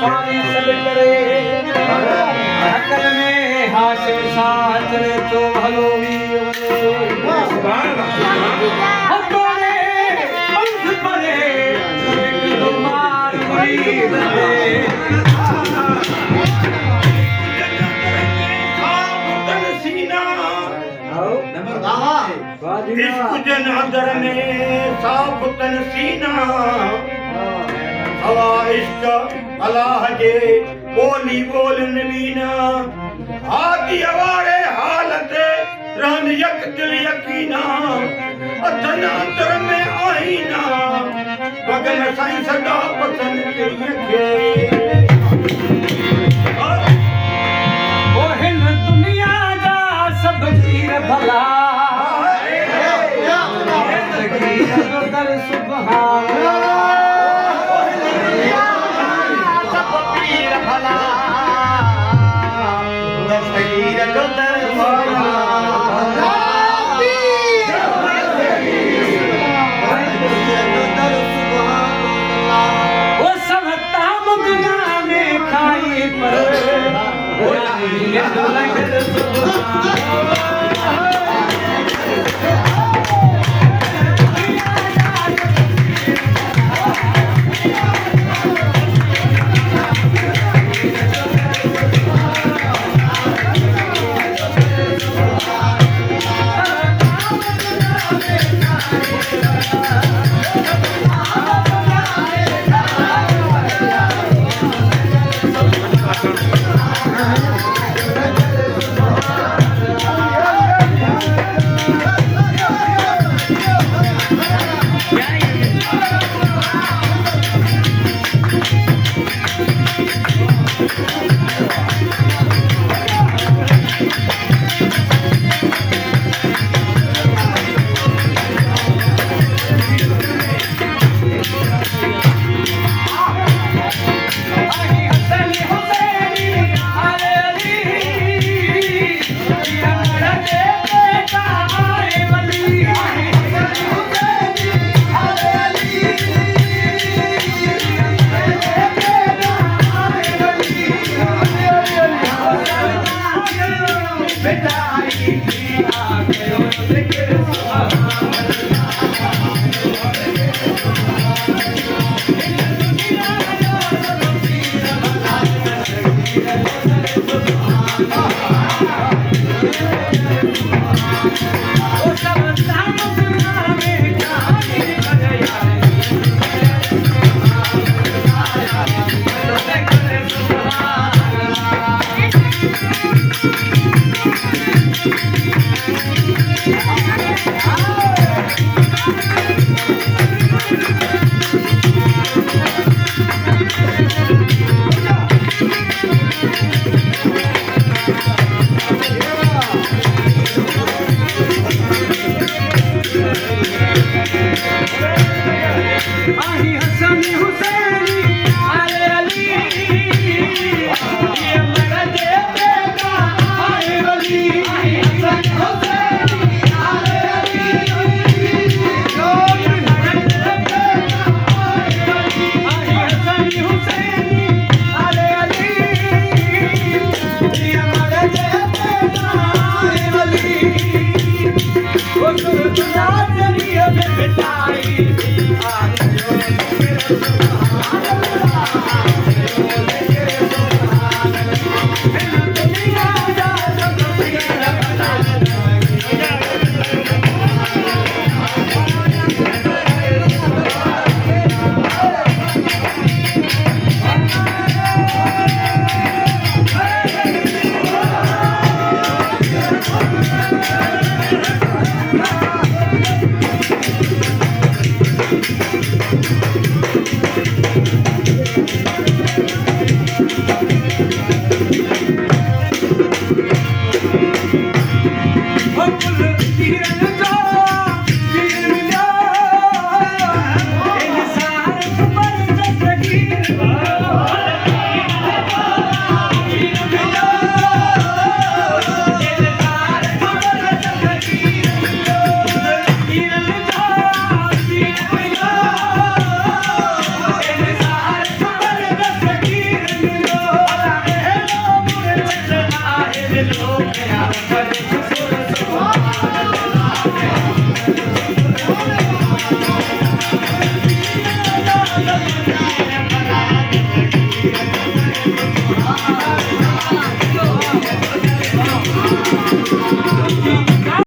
पानी सब करे अकल में हाथ साथ तो भलो भी हमारे पंख परे तो मार मुरीद इश्क जनादर में साफ तन सीना हवा इश्क अल्लाह जे बोली बोल नबीना आदि अवारे हालत रहन यक दिल यकीना अथन अंतर में आईना बगन साईं सदा पसंद के ओ हिन दुनिया जा सब पीर भला दर सुभान सब पीर भला दस्तगीर जो दर वो सब ताम दुनिया में खाई पर वो ये लंगर सुभान ਇਹ ਲੋ ਮੁਰੇ ਚੱਲਣਾ ਇਹ ਲੋਕ ਆ